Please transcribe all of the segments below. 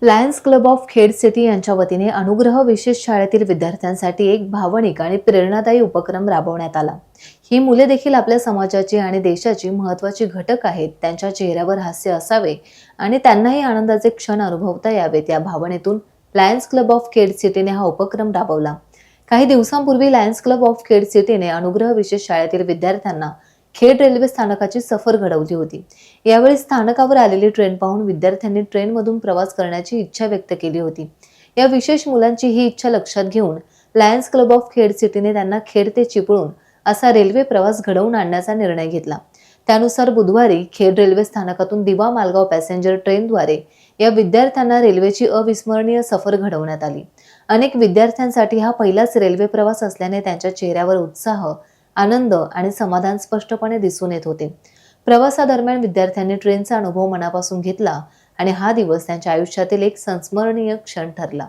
Lions Club of Khed city यांच्या वतीने अनुग्रह विशेष शाळेतील विद्यार्थ्यांसाठी एक भावनिक आणि प्रेरणादायी उपक्रम राबवण्यात आला। ही मुले देखील आपल्या समाजाची आणि देशाची महत्त्वाची घटक आहेत। त्यांच्या चेहऱ्यावर हास्य असावे आणि त्यांनाही आनंदाचे क्षण अनुभवता यावेत या भावनेतून लायन्स क्लब ऑफ खेड सिटीने हा उपक्रम राबवला। काही दिवसांपूर्वी लायन्स क्लब ऑफ खेड सिटीने अनुग्रह विशेष शाळेतील विद्यार्थ्यांना खेड रेल्वे स्थानकाची सफर घडवली होती। यावेळी स्थानकावर आलेली ट्रेन पाहून विद्यार्थ्यांनी ट्रेनमधून प्रवास करण्याची इच्छा व्यक्त केली होती। या विशेष मुलांची ही इच्छा लक्षात घेऊन लायन्स क्लब ऑफ खेड सिटीने त्यांना खेड ते चिपळूण असा रेल्वे प्रवास घडवून आणण्याचा निर्णय घेतला। त्यानुसार बुधवारी खेड रेल्वे स्थानकातून दिवा मालगाव पॅसेंजर ट्रेनद्वारे या विद्यार्थ्यांना रेल्वेची अविस्मरणीय सफर घडवण्यात आली। अनेक विद्यार्थ्यांसाठी हा पहिलाच रेल्वे प्रवास असल्याने त्यांच्या चेहऱ्यावर उत्साह, आनंद आणि समाधान स्पष्टपणे दिसून येत होते। प्रवासादरम्यान विद्यार्थ्यांनी ट्रेनचा अनुभव मनापासून घेतला आणि हा दिवस त्यांच्या आयुष्यातील एक संस्मरणीय क्षण ठरला।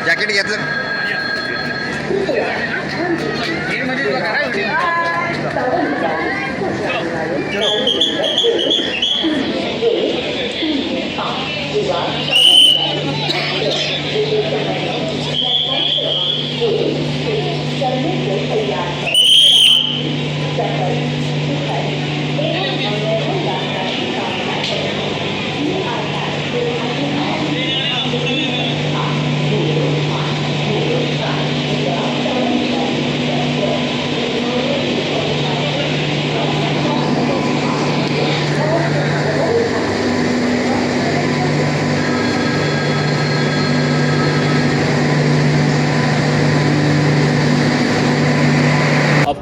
जॅकेट घेतलं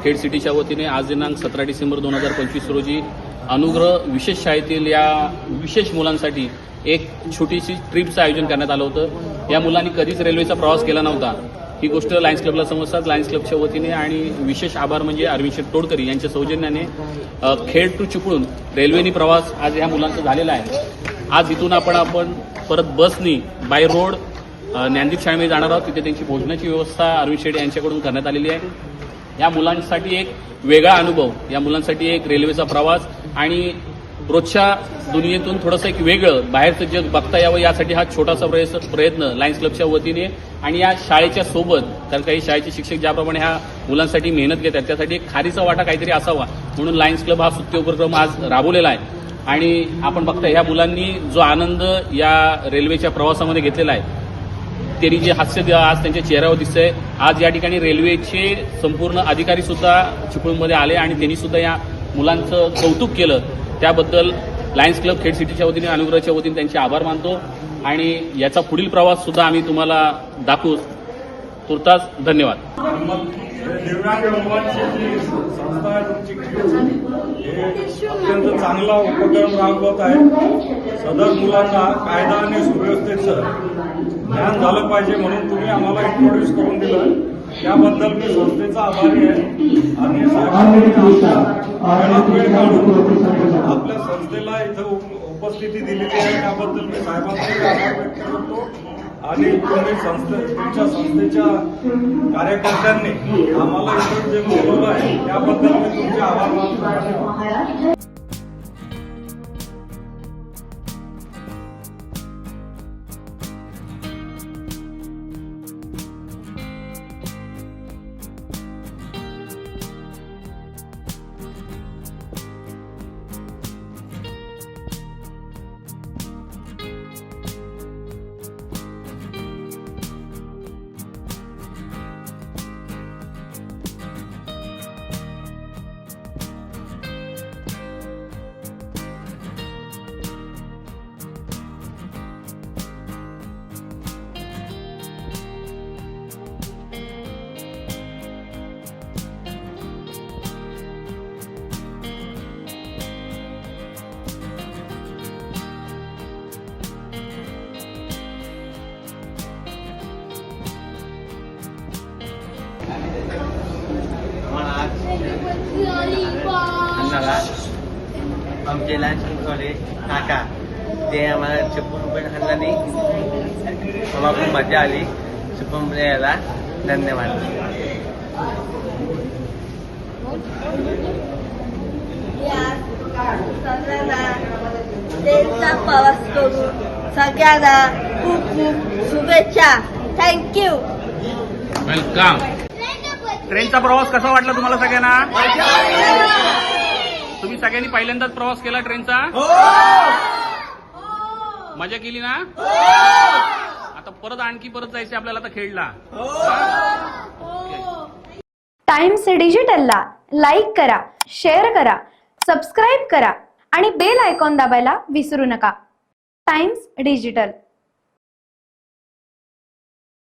खेड सिटीच्या वतीने आज दिनांक 17 डिसेंबर 2025 रोजी अनुग्रह विशेष शाळेतील या विशेष मुलांसाठी एक छोटीशी ट्रिपचं आयोजन करण्यात आलं होतं। या मुलांनी कधीच रेल्वेचा प्रवास केला नव्हता। ही गोष्ट लायन्स क्लबला समजतात। लायन्स क्लबच्या वतीने आणि विशेष आभार म्हणजे अरविंद शेठ तोडकरी यांच्या सौजन्याने खेड टू चिपळूण रेल्वेनी प्रवास आज या मुलांचा झालेला आहे। आज इथून आपण परत बसनी बाय रोड ज्ञानदीप शाळेमध्ये जाणार आहोत। तिथे त्यांची भोजनाची व्यवस्था अरविंद शेठ यांच्याकडून करण्यात आलेली आहे। या मुलांसाठी एक वेगळा अनुभव, या मुलांसाठी एक रेल्वेचा प्रवास आणि रोजच्या दुनियेतून थोडंसं एक वेगळं बाहेरचं जग बघता यावं यासाठी हा छोटासा प्रयत्न लायन्स क्लबच्या वतीने आणि या शाळेच्या सोबत, कारण काही शाळेचे शिक्षक ज्याप्रमाणे ह्या मुलांसाठी मेहनत घेतात त्यासाठी एक खारीचा वाटा काहीतरी असावा म्हणून लायन्स क्लब हा स्तुत्य उपक्रम आज राबवलेला आहे। आणि आपण बघता या मुलांनी जो आनंद या रेल्वेच्या प्रवासामध्ये घेतलेला आहे, त्यांनी जे हास्य आज त्यांच्या चेहऱ्यावर दिसतंय। आज या ठिकाणी रेल्वेचे संपूर्ण अधिकारी सुद्धा चिपळूणमध्ये आले आणि त्यांनी सुद्धा या मुलांचं कौतुक केलं। त्याबद्दल लायन्स क्लब खेड सिटीच्या वतीने अनुग्रहच्या वतीने त्यांचे आभार मानतो आणि याचा पुढील प्रवास सुद्धा आम्ही तुम्हाला दाखवू। तुर्तास धन्यवाद। दिव्यांग मुलांची जी संस्था आहे तुमची हे अत्यंत चांगला उपक्रम राबवत आहे। सदर मुलांना कायदा आणि सुव्यवस्थेचं ज्ञान झालं पाहिजे म्हणून तुम्ही आम्हाला इंट्रोड्यूस करून दिलं, त्याबद्दल मी संस्थेचा आभारी आहे। आणि साहेबांनी वेळ काढून आपल्या संस्थेला इथं उपस्थिती दिलेली आहे त्याबद्दल मी साहेबांचे आभार व्यक्त करतो। आणि तुमच्या संस्थेच्या कार्यकर्त्यांनी आम्हाला इथं जे बोलवलं आहे त्याबद्दल मी तुमचे आभार मानतो। कोणाला आमचे लहानशे काका ते आम्हाला 56 रुपये खाल्ल्याने मला खूप मजा आली. 56 रुपये यायला धन्यवाद. ट्रेनचा प्रवास करून सगळ्यांना खूप खूप शुभेच्छा. थँक्यू. वेलकम. ट्रेनचा प्रवास कसा वाटला तुम्हाला सगळ्यांना? तुम्ही सगळ्यांनी पहिल्यांदाच प्रवास केला ट्रेनचा? मजा केली ना? आता परत आणखी परत जायचं आपल्याला आता खेळला. टाइम्स डिजिटलला लाईक करा, शेअर करा, सबस्क्राईब करा आणि बेल आयकॉन दाबायला विसरू नका. Times digital.